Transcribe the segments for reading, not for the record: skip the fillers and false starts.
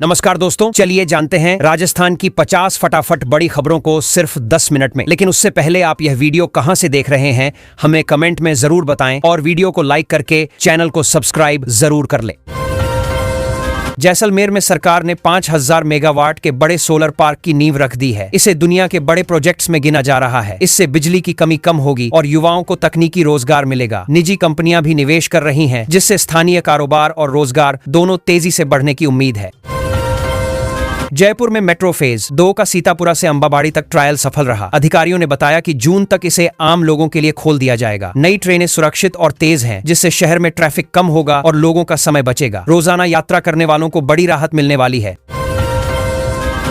नमस्कार दोस्तों, चलिए जानते हैं राजस्थान की 50 फटाफट बड़ी खबरों को सिर्फ 10 मिनट में। लेकिन उससे पहले आप यह वीडियो कहां से देख रहे हैं हमें कमेंट में जरूर बताएं और वीडियो को लाइक करके चैनल को सब्सक्राइब जरूर कर लें। जैसलमेर में सरकार ने 5000 मेगावाट के बड़े सोलर पार्क की नींव रख दी है। इसे दुनिया के बड़े प्रोजेक्ट्स में गिना जा रहा है। इससे बिजली की कमी कम होगी और युवाओं को तकनीकी रोजगार मिलेगा। निजी कंपनियां भी निवेश कर रही हैं, जिससे स्थानीय कारोबार और रोजगार दोनों तेजी से बढ़ने की उम्मीद है। जयपुर में मेट्रो फेज 2 का सीतापुरा से अंबाबाड़ी तक ट्रायल सफल रहा। अधिकारियों ने बताया कि जून तक इसे आम लोगों के लिए खोल दिया जाएगा। नई ट्रेनें सुरक्षित और तेज हैं, जिससे शहर में ट्रैफिक कम होगा और लोगों का समय बचेगा। रोजाना यात्रा करने वालों को बड़ी राहत मिलने वाली है।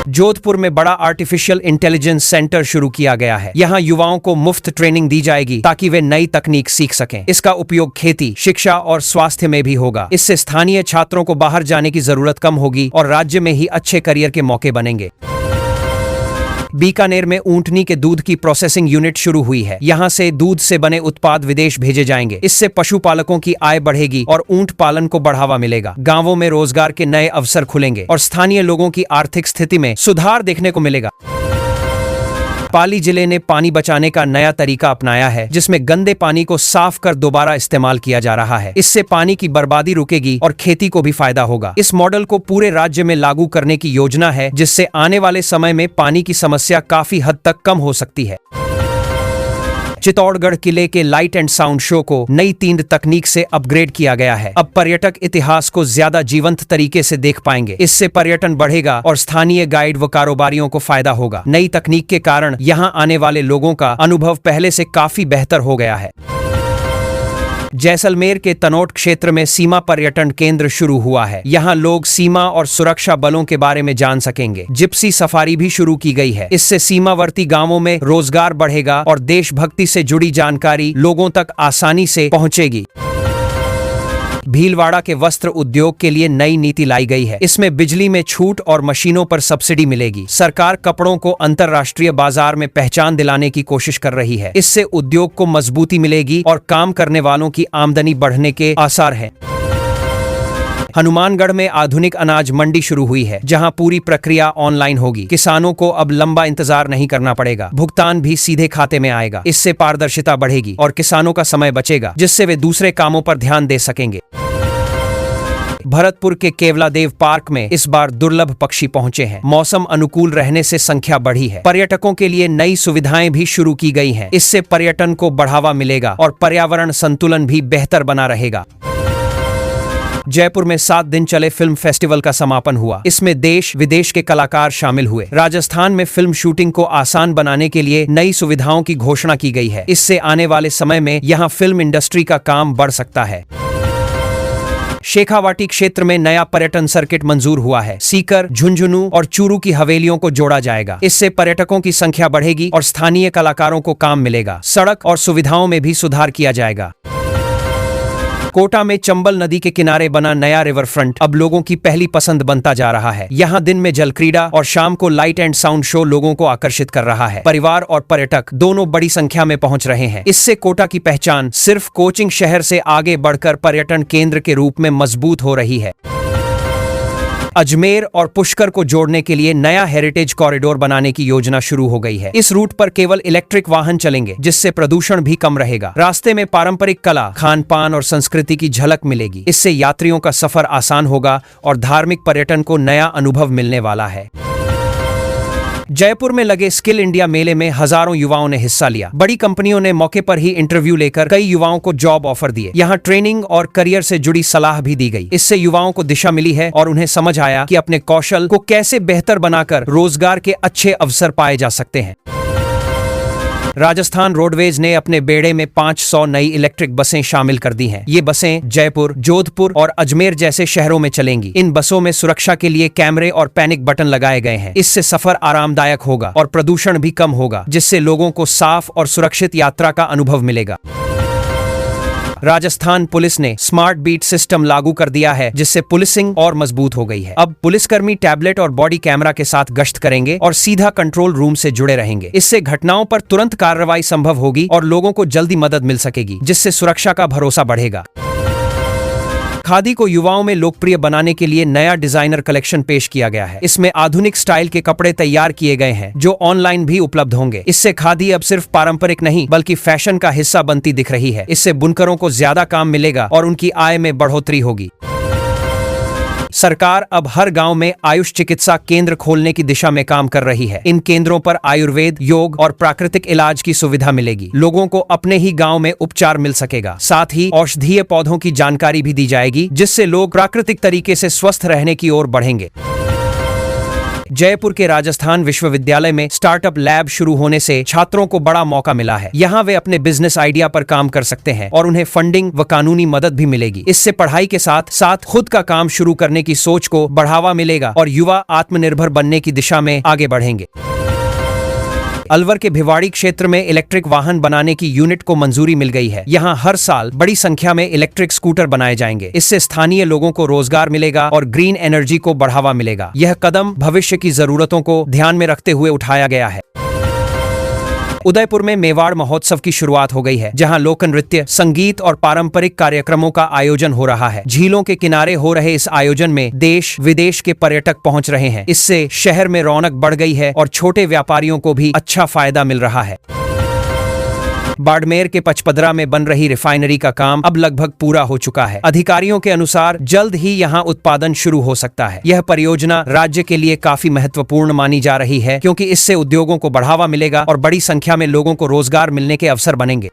जोधपुर में बड़ा आर्टिफिशियल इंटेलिजेंस सेंटर शुरू किया गया है। यहाँ युवाओं को मुफ्त ट्रेनिंग दी जाएगी ताकि वे नई तकनीक सीख सकें। इसका उपयोग खेती, शिक्षा और स्वास्थ्य में भी होगा। इससे स्थानीय छात्रों को बाहर जाने की जरूरत कम होगी और राज्य में ही अच्छे करियर के मौके बनेंगे। बीकानेर में ऊंटनी के दूध की प्रोसेसिंग यूनिट शुरू हुई है। यहाँ से दूध से बने उत्पाद विदेश भेजे जाएंगे। इससे पशुपालकों की आय बढ़ेगी और ऊंट पालन को बढ़ावा मिलेगा। गांवों में रोजगार के नए अवसर खुलेंगे और स्थानीय लोगों की आर्थिक स्थिति में सुधार देखने को मिलेगा। पाली जिले ने पानी बचाने का नया तरीका अपनाया है, जिसमें गंदे पानी को साफ कर दोबारा इस्तेमाल किया जा रहा है। इससे पानी की बर्बादी रुकेगी और खेती को भी फायदा होगा। इस मॉडल को पूरे राज्य में लागू करने की योजना है, जिससे आने वाले समय में पानी की समस्या काफी हद तक कम हो सकती है। चित्तौड़गढ़ किले के लाइट एंड साउंड शो को नई 3D तकनीक से अपग्रेड किया गया है। अब पर्यटक इतिहास को ज्यादा जीवंत तरीके से देख पाएंगे। इससे पर्यटन बढ़ेगा और स्थानीय गाइड व कारोबारियों को फायदा होगा। नई तकनीक के कारण यहाँ आने वाले लोगों का अनुभव पहले से काफी बेहतर हो गया है। जैसलमेर के तनोट क्षेत्र में सीमा पर्यटन केंद्र शुरू हुआ है। यहाँ लोग सीमा और सुरक्षा बलों के बारे में जान सकेंगे। जिप्सी सफारी भी शुरू की गई है। इससे सीमावर्ती गांवों में रोजगार बढ़ेगा और देशभक्ति से जुड़ी जानकारी लोगों तक आसानी से पहुंचेगी। भीलवाड़ा के वस्त्र उद्योग के लिए नई नीति लाई गई है। इसमें बिजली में छूट और मशीनों पर सब्सिडी मिलेगी। सरकार कपड़ों को अंतर्राष्ट्रीय बाजार में पहचान दिलाने की कोशिश कर रही है। इससे उद्योग को मजबूती मिलेगी और काम करने वालों की आमदनी बढ़ने के आसार हैं। हनुमानगढ़ में आधुनिक अनाज मंडी शुरू हुई है, जहां पूरी प्रक्रिया ऑनलाइन होगी। किसानों को अब लंबा इंतजार नहीं करना पड़ेगा। भुगतान भी सीधे खाते में आएगा। इससे पारदर्शिता बढ़ेगी और किसानों का समय बचेगा, जिससे वे दूसरे कामों पर ध्यान दे सकेंगे। भरतपुर के केवलादेव पार्क में इस बार दुर्लभ पक्षी पहुंचे हैं। मौसम अनुकूल रहने से संख्या बढ़ी है। पर्यटकों के लिए नई सुविधाएं भी शुरू की गई हैं। इससे पर्यटन को बढ़ावा मिलेगा और पर्यावरण संतुलन भी बेहतर बना रहेगा। जयपुर में 7 दिन चले फिल्म फेस्टिवल का समापन हुआ। इसमें देश विदेश के कलाकार शामिल हुए। राजस्थान में फिल्म शूटिंग को आसान बनाने के लिए नई सुविधाओं की घोषणा की गई है। इससे आने वाले समय में यहां फिल्म इंडस्ट्री का काम बढ़ सकता है। शेखावाटी क्षेत्र में नया पर्यटन सर्किट मंजूर हुआ है। सीकर, झुंझुनू और चूरू की हवेलियों को जोड़ा जाएगा। इससे पर्यटकों की संख्या बढ़ेगी और स्थानीय कलाकारों को काम मिलेगा। सड़क और सुविधाओं में भी सुधार किया जाएगा। कोटा में चंबल नदी के किनारे बना नया रिवर फ्रंट अब लोगों की पहली पसंद बनता जा रहा है। यहाँ दिन में जल क्रीड़ा और शाम को लाइट एंड साउंड शो लोगों को आकर्षित कर रहा है। परिवार और पर्यटक दोनों बड़ी संख्या में पहुंच रहे हैं। इससे कोटा की पहचान सिर्फ कोचिंग शहर से आगे बढ़कर पर्यटन केंद्र के रूप में मजबूत हो रही है। अजमेर और पुष्कर को जोड़ने के लिए नया हेरिटेज कॉरिडोर बनाने की योजना शुरू हो गई है। इस रूट पर केवल इलेक्ट्रिक वाहन चलेंगे, जिससे प्रदूषण भी कम रहेगा। रास्ते में पारंपरिक कला, खान पान और संस्कृति की झलक मिलेगी। इससे यात्रियों का सफर आसान होगा और धार्मिक पर्यटन को नया अनुभव मिलने वाला है। जयपुर में लगे स्किल इंडिया मेले में हजारों युवाओं ने हिस्सा लिया। बड़ी कंपनियों ने मौके पर ही इंटरव्यू लेकर कई युवाओं को जॉब ऑफर दिए। यहाँ ट्रेनिंग और करियर से जुड़ी सलाह भी दी गई। इससे युवाओं को दिशा मिली है और उन्हें समझ आया कि अपने कौशल को कैसे बेहतर बनाकर रोजगार के अच्छे अवसर पाए जा सकते हैं। राजस्थान रोडवेज ने अपने बेड़े में 500 नई इलेक्ट्रिक बसें शामिल कर दी हैं। ये बसें जयपुर, जोधपुर और अजमेर जैसे शहरों में चलेंगी। इन बसों में सुरक्षा के लिए कैमरे और पैनिक बटन लगाए गए हैं। इससे सफर आरामदायक होगा और प्रदूषण भी कम होगा, जिससे लोगों को साफ और सुरक्षित यात्रा का अनुभव मिलेगा। राजस्थान पुलिस ने स्मार्ट बीट सिस्टम लागू कर दिया है, जिससे पुलिसिंग और मजबूत हो गई है। अब पुलिसकर्मी टैबलेट और बॉडी कैमरा के साथ गश्त करेंगे और सीधा कंट्रोल रूम से जुड़े रहेंगे। इससे घटनाओं पर तुरंत कार्रवाई संभव होगी और लोगों को जल्दी मदद मिल सकेगी, जिससे सुरक्षा का भरोसा बढ़ेगा। खादी को युवाओं में लोकप्रिय बनाने के लिए नया डिजाइनर कलेक्शन पेश किया गया है। इसमें आधुनिक स्टाइल के कपड़े तैयार किए गए हैं जो ऑनलाइन भी उपलब्ध होंगे। इससे खादी अब सिर्फ पारंपरिक नहीं बल्कि फैशन का हिस्सा बनती दिख रही है। इससे बुनकरों को ज्यादा काम मिलेगा और उनकी आय में बढ़ोतरी होगी। सरकार अब हर गांव में आयुष चिकित्सा केंद्र खोलने की दिशा में काम कर रही है। इन केंद्रों पर आयुर्वेद, योग और प्राकृतिक इलाज की सुविधा मिलेगी। लोगों को अपने ही गांव में उपचार मिल सकेगा। साथ ही औषधीय पौधों की जानकारी भी दी जाएगी जिससे लोग प्राकृतिक तरीके से स्वस्थ रहने की ओर बढ़ेंगे। जयपुर के राजस्थान विश्वविद्यालय में स्टार्टअप लैब शुरू होने से छात्रों को बड़ा मौका मिला है। यहाँ वे अपने बिजनेस आइडिया पर काम कर सकते हैं और उन्हें फंडिंग व कानूनी मदद भी मिलेगी। इससे पढ़ाई के साथ साथ खुद का काम शुरू करने की सोच को बढ़ावा मिलेगा और युवा आत्मनिर्भर बनने की दिशा में आगे बढ़ेंगे। अलवर के भिवाड़ी क्षेत्र में इलेक्ट्रिक वाहन बनाने की यूनिट को मंजूरी मिल गई है। यहाँ हर साल बड़ी संख्या में इलेक्ट्रिक स्कूटर बनाए जाएंगे। इससे स्थानीय लोगों को रोजगार मिलेगा और ग्रीन एनर्जी को बढ़ावा मिलेगा। यह कदम भविष्य की जरूरतों को ध्यान में रखते हुए उठाया गया है। उदयपुर में मेवाड़ महोत्सव की शुरुआत हो गई है, जहां लोक नृत्य, संगीत और पारंपरिक कार्यक्रमों का आयोजन हो रहा है। झीलों के किनारे हो रहे इस आयोजन में देश विदेश के पर्यटक पहुंच रहे हैं। इससे शहर में रौनक बढ़ गई है और छोटे व्यापारियों को भी अच्छा फायदा मिल रहा है। बाड़मेर के पचपदरा में बन रही रिफाइनरी का काम अब लगभग पूरा हो चुका है। अधिकारियों के अनुसार जल्द ही यहां उत्पादन शुरू हो सकता है। यह परियोजना राज्य के लिए काफी महत्वपूर्ण मानी जा रही है क्योंकि इससे उद्योगों को बढ़ावा मिलेगा और बड़ी संख्या में लोगों को रोजगार मिलने के अवसर बनेंगे।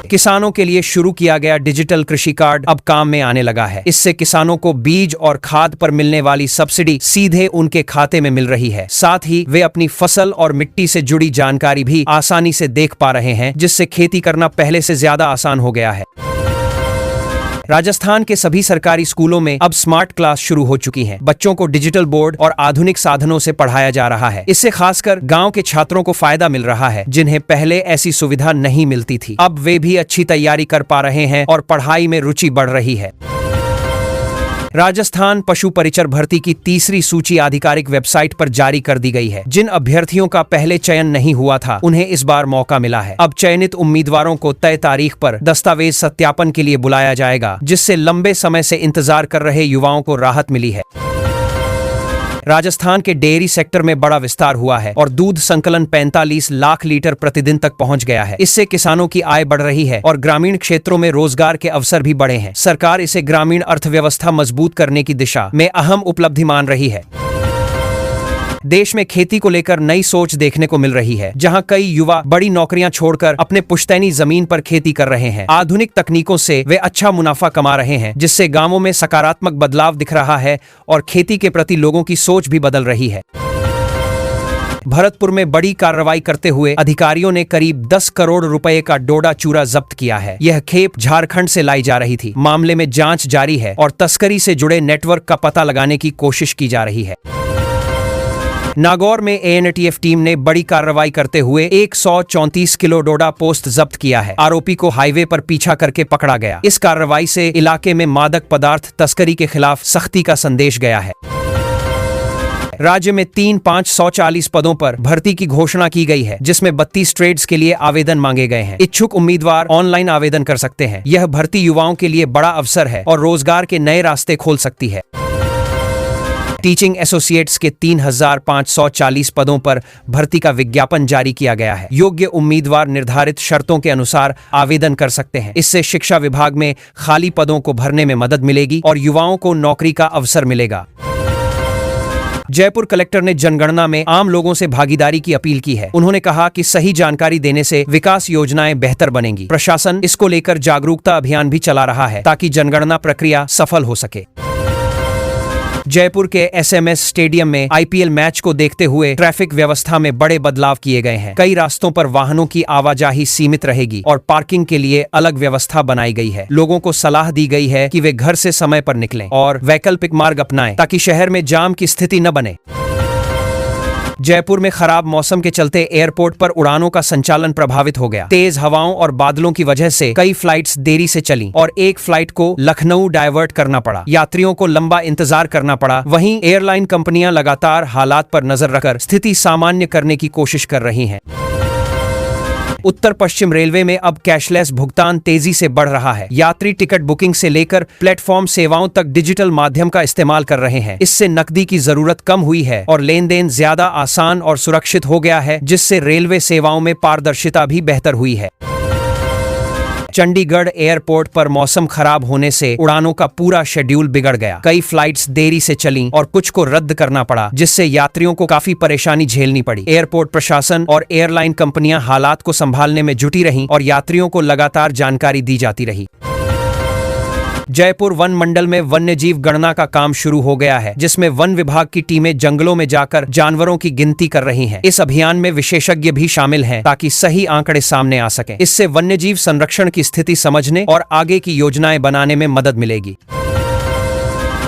किसानों के लिए शुरू किया गया डिजिटल कृषि कार्ड अब काम में आने लगा है। इससे किसानों को बीज और खाद पर मिलने वाली सब्सिडी सीधे उनके खाते में मिल रही है। साथ ही वे अपनी फसल और मिट्टी से जुड़ी जानकारी भी आसानी से देख पा रहे हैं, जिससे खेती करना पहले से ज्यादा आसान हो गया है। राजस्थान के सभी सरकारी स्कूलों में अब स्मार्ट क्लास शुरू हो चुकी हैं। बच्चों को डिजिटल बोर्ड और आधुनिक साधनों से पढ़ाया जा रहा है। इससे खासकर गांव के छात्रों को फायदा मिल रहा है, जिन्हें पहले ऐसी सुविधा नहीं मिलती थी। अब वे भी अच्छी तैयारी कर पा रहे हैं और पढ़ाई में रुचि बढ़ रही है। राजस्थान पशु परिचर भर्ती की तीसरी सूची आधिकारिक वेबसाइट पर जारी कर दी गई है। जिन अभ्यर्थियों का पहले चयन नहीं हुआ था, उन्हें इस बार मौका मिला है। अब चयनित उम्मीदवारों को तय तारीख पर दस्तावेज सत्यापन के लिए बुलाया जाएगा, जिससे लंबे समय से इंतजार कर रहे युवाओं को राहत मिली है। राजस्थान के डेयरी सेक्टर में बड़ा विस्तार हुआ है और दूध संकलन 45 लाख लीटर प्रतिदिन तक पहुंच गया है। इससे किसानों की आय बढ़ रही है और ग्रामीण क्षेत्रों में रोजगार के अवसर भी बढ़े हैं। सरकार इसे ग्रामीण अर्थव्यवस्था मजबूत करने की दिशा में अहम उपलब्धि मान रही है। देश में खेती को लेकर नई सोच देखने को मिल रही है, जहां कई युवा बड़ी नौकरियां छोड़कर अपने पुश्तैनी जमीन पर खेती कर रहे हैं। आधुनिक तकनीकों से वे अच्छा मुनाफा कमा रहे हैं, जिससे गांवों में सकारात्मक बदलाव दिख रहा है और खेती के प्रति लोगों की सोच भी बदल रही है। भरतपुर में बड़ी कार्रवाई करते हुए अधिकारियों ने करीब 10 करोड़ रुपए का डोडा चूरा जब्त किया है। यह खेप झारखंड से लाई जा रही थी। मामले में जांच जारी है और तस्करी से जुड़े नेटवर्क का पता लगाने की कोशिश की जा रही है। नागौर में एएनटीएफ टीम ने बड़ी कार्रवाई करते हुए 134 किलो डोडा पोस्त जब्त किया है। आरोपी को हाईवे पर पीछा करके पकड़ा गया। इस कार्रवाई से इलाके में मादक पदार्थ तस्करी के खिलाफ सख्ती का संदेश गया है। राज्य में 3,540 पदों पर भर्ती की घोषणा की गई है, जिसमें 32 ट्रेड्स के लिए आवेदन मांगे गए हैं। इच्छुक उम्मीदवार ऑनलाइन आवेदन कर सकते हैं। यह भर्ती युवाओं के लिए बड़ा अवसर है और रोजगार के नए रास्ते खोल सकती है। टीचिंग एसोसिएट्स के 3,540 पदों पर भर्ती का विज्ञापन जारी किया गया है। योग्य उम्मीदवार निर्धारित शर्तों के अनुसार आवेदन कर सकते हैं। इससे शिक्षा विभाग में खाली पदों को भरने में मदद मिलेगी और युवाओं को नौकरी का अवसर मिलेगा। जयपुर कलेक्टर ने जनगणना में आम लोगों से भागीदारी की अपील की है। उन्होंने कहा कि सही जानकारी देने से विकास योजनाएं बेहतर बनेंगी। प्रशासन इसको लेकर जागरूकता अभियान भी चला रहा है ताकि जनगणना प्रक्रिया सफल हो सके। जयपुर के एसएमएस स्टेडियम में आईपीएल मैच को देखते हुए ट्रैफिक व्यवस्था में बड़े बदलाव किए गए हैं। कई रास्तों पर वाहनों की आवाजाही सीमित रहेगी और पार्किंग के लिए अलग व्यवस्था बनाई गई है। लोगों को सलाह दी गई है कि वे घर से समय पर निकलें और वैकल्पिक मार्ग अपनाएं ताकि शहर में जाम की स्थिति न बने। जयपुर में खराब मौसम के चलते एयरपोर्ट पर उड़ानों का संचालन प्रभावित हो गया। तेज हवाओं और बादलों की वजह से कई फ्लाइट्स देरी से चली और एक फ्लाइट को लखनऊ डायवर्ट करना पड़ा। यात्रियों को लंबा इंतजार करना पड़ा। वहीं एयरलाइन कंपनियां लगातार हालात पर नजर रखकर स्थिति सामान्य करने की कोशिश कर रही हैं। उत्तर पश्चिम रेलवे में अब कैशलेस भुगतान तेजी से बढ़ रहा है। यात्री टिकट बुकिंग से लेकर प्लेटफॉर्म सेवाओं तक डिजिटल माध्यम का इस्तेमाल कर रहे हैं। इससे नकदी की जरूरत कम हुई है और लेन देन ज्यादा आसान और सुरक्षित हो गया है, जिससे रेलवे सेवाओं में पारदर्शिता भी बेहतर हुई है। चंडीगढ़ एयरपोर्ट पर मौसम खराब होने से उड़ानों का पूरा शेड्यूल बिगड़ गया। कई फ्लाइट्स देरी से चलीं और कुछ को रद्द करना पड़ा, जिससे यात्रियों को काफी परेशानी झेलनी पड़ी। एयरपोर्ट प्रशासन और एयरलाइन कंपनियां हालात को संभालने में जुटी रहीं और यात्रियों को लगातार जानकारी दी जाती रही। जयपुर वन मंडल में वन्यजीव गणना का काम शुरू हो गया है, जिसमें वन विभाग की टीमें जंगलों में जाकर जानवरों की गिनती कर रही हैं। इस अभियान में विशेषज्ञ भी शामिल हैं ताकि सही आंकड़े सामने आ सकें। इससे वन्यजीव संरक्षण की स्थिति समझने और आगे की योजनाएं बनाने में मदद मिलेगी।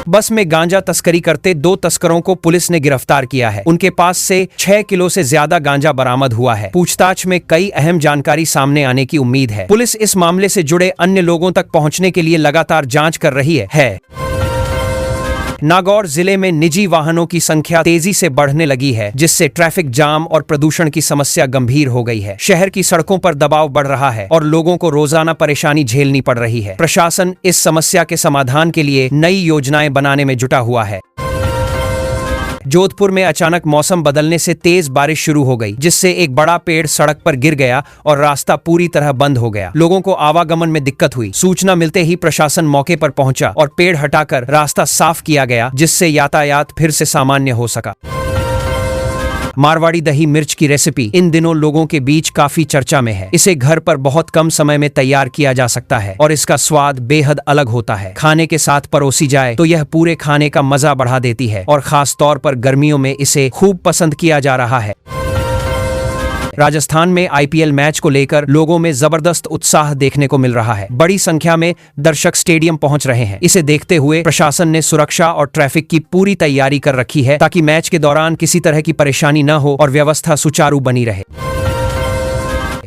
बस में गांजा तस्करी करते 2 तस्करों को पुलिस ने गिरफ्तार किया है। उनके पास से 6 किलो से ज्यादा गांजा बरामद हुआ है। पूछताछ में कई अहम जानकारी सामने आने की उम्मीद है। पुलिस इस मामले से जुड़े अन्य लोगों तक पहुंचने के लिए लगातार जांच कर रही है। नागौर जिले में निजी वाहनों की संख्या तेजी से बढ़ने लगी है, जिससे ट्रैफिक जाम और प्रदूषण की समस्या गंभीर हो गई है। शहर की सड़कों पर दबाव बढ़ रहा है और लोगों को रोजाना परेशानी झेलनी पड़ रही है। प्रशासन इस समस्या के समाधान के लिए नई योजनाएं बनाने में जुटा हुआ है। जोधपुर में अचानक मौसम बदलने से तेज बारिश शुरू हो गई, जिससे एक बड़ा पेड़ सड़क पर गिर गया और रास्ता पूरी तरह बंद हो गया। लोगों को आवागमन में दिक्कत हुई। सूचना मिलते ही प्रशासन मौके पर पहुंचा और पेड़ हटाकर रास्ता साफ किया गया, जिससे यातायात फिर से सामान्य हो सका। मारवाड़ी दही मिर्च की रेसिपी इन दिनों लोगों के बीच काफी चर्चा में है। इसे घर पर बहुत कम समय में तैयार किया जा सकता है और इसका स्वाद बेहद अलग होता है। खाने के साथ परोसी जाए तो यह पूरे खाने का मजा बढ़ा देती है और खास तौर पर गर्मियों में इसे खूब पसंद किया जा रहा है। राजस्थान में आईपीएल मैच को लेकर लोगों में जबरदस्त उत्साह देखने को मिल रहा है। बड़ी संख्या में दर्शक स्टेडियम पहुंच रहे हैं। इसे देखते हुए प्रशासन ने सुरक्षा और ट्रैफिक की पूरी तैयारी कर रखी है, ताकि मैच के दौरान किसी तरह की परेशानी न हो और व्यवस्था सुचारू बनी रहे।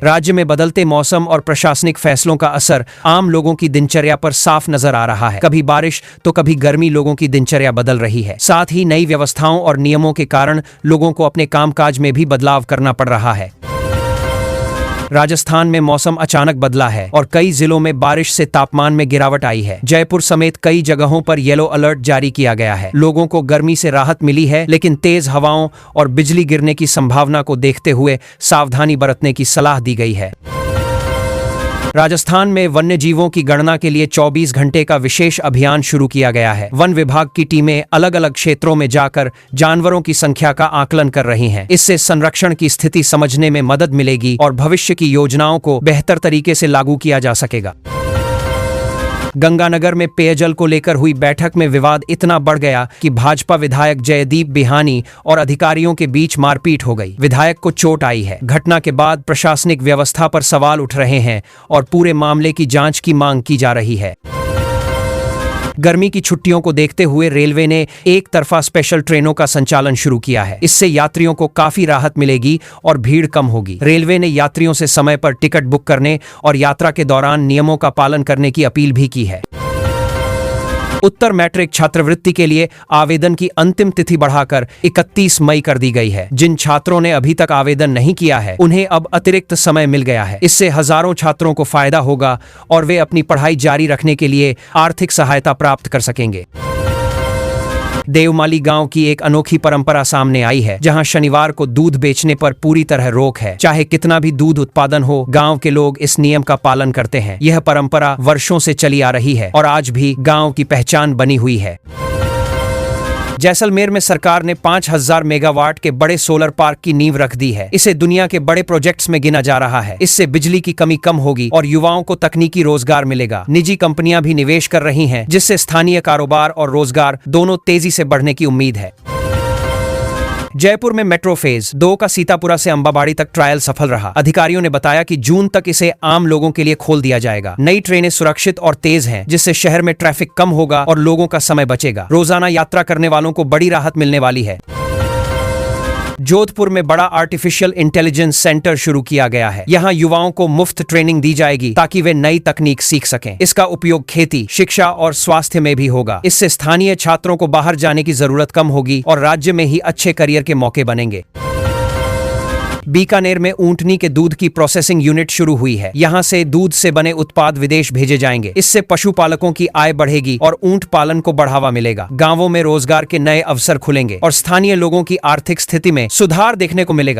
राज्य में बदलते मौसम और प्रशासनिक फैसलों का असर आम लोगों की दिनचर्या पर साफ नजर आ रहा है। कभी बारिश तो कभी गर्मी लोगों की दिनचर्या बदल रही है। साथ ही नई व्यवस्थाओं और नियमों के कारण लोगों को अपने कामकाज में भी बदलाव करना पड़ रहा है। राजस्थान में मौसम अचानक बदला है और कई जिलों में बारिश से तापमान में गिरावट आई है। जयपुर समेत कई जगहों पर येलो अलर्ट जारी किया गया है। लोगों को गर्मी से राहत मिली है, लेकिन तेज हवाओं और बिजली गिरने की संभावना को देखते हुए सावधानी बरतने की सलाह दी गई है। राजस्थान में वन्यजीवों की गणना के लिए 24 घंटे का विशेष अभियान शुरू किया गया है। वन विभाग की टीमें अलग अलग क्षेत्रों में जाकर जानवरों की संख्या का आकलन कर रही हैं। इससे संरक्षण की स्थिति समझने में मदद मिलेगी और भविष्य की योजनाओं को बेहतर तरीके से लागू किया जा सकेगा। गंगानगर में पेयजल को लेकर हुई बैठक में विवाद इतना बढ़ गया कि भाजपा विधायक जयदीप बिहानी और अधिकारियों के बीच मारपीट हो गई। विधायक को चोट आई है। घटना के बाद प्रशासनिक व्यवस्था पर सवाल उठ रहे हैं और पूरे मामले की जांच की मांग की जा रही है। गर्मी की छुट्टियों को देखते हुए रेलवे ने एक तरफा स्पेशल ट्रेनों का संचालन शुरू किया है। इससे यात्रियों को काफी राहत मिलेगी और भीड़ कम होगी। रेलवे ने यात्रियों से समय पर टिकट बुक करने और यात्रा के दौरान नियमों का पालन करने की अपील भी की है। उत्तर मैट्रिक छात्रवृत्ति के लिए आवेदन की अंतिम तिथि बढ़ाकर 31 मई कर दी गई है। जिन छात्रों ने अभी तक आवेदन नहीं किया है, उन्हें अब अतिरिक्त समय मिल गया है। इससे हजारों छात्रों को फायदा होगा और वे अपनी पढ़ाई जारी रखने के लिए आर्थिक सहायता प्राप्त कर सकेंगे। देवमाली गांव की एक अनोखी परंपरा सामने आई है, जहां शनिवार को दूध बेचने पर पूरी तरह रोक है। चाहे कितना भी दूध उत्पादन हो, गांव के लोग इस नियम का पालन करते हैं। यह परंपरा वर्षों से चली आ रही है और आज भी गांव की पहचान बनी हुई है। जैसलमेर में सरकार ने 5000 मेगावाट के बड़े सोलर पार्क की नींव रख दी है। इसे दुनिया के बड़े प्रोजेक्ट्स में गिना जा रहा है। इससे बिजली की कमी कम होगी और युवाओं को तकनीकी रोजगार मिलेगा। निजी कंपनियां भी निवेश कर रही हैं, जिससे स्थानीय कारोबार और रोजगार दोनों तेजी से बढ़ने की उम्मीद है। जयपुर में मेट्रो फेज 2 का सीतापुरा से अंबाबाड़ी तक ट्रायल सफल रहा। अधिकारियों ने बताया कि जून तक इसे आम लोगों के लिए खोल दिया जाएगा। नई ट्रेनें सुरक्षित और तेज हैं, जिससे शहर में ट्रैफिक कम होगा और लोगों का समय बचेगा। रोजाना यात्रा करने वालों को बड़ी राहत मिलने वाली है। जोधपुर में बड़ा आर्टिफिशियल इंटेलिजेंस सेंटर शुरू किया गया है। यहाँ युवाओं को मुफ्त ट्रेनिंग दी जाएगी ताकि वे नई तकनीक सीख सकें। इसका उपयोग खेती, शिक्षा और स्वास्थ्य में भी होगा। इससे स्थानीय छात्रों को बाहर जाने की जरूरत कम होगी और राज्य में ही अच्छे करियर के मौके बनेंगे। बीकानेर में ऊंटनी के दूध की प्रोसेसिंग यूनिट शुरू हुई है। यहाँ से दूध से बने उत्पाद विदेश भेजे जाएंगे। इससे पशुपालकों की आय बढ़ेगी और ऊंट पालन को बढ़ावा मिलेगा। गांवों में रोजगार के नए अवसर खुलेंगे और स्थानीय लोगों की आर्थिक स्थिति में सुधार देखने को मिलेगा।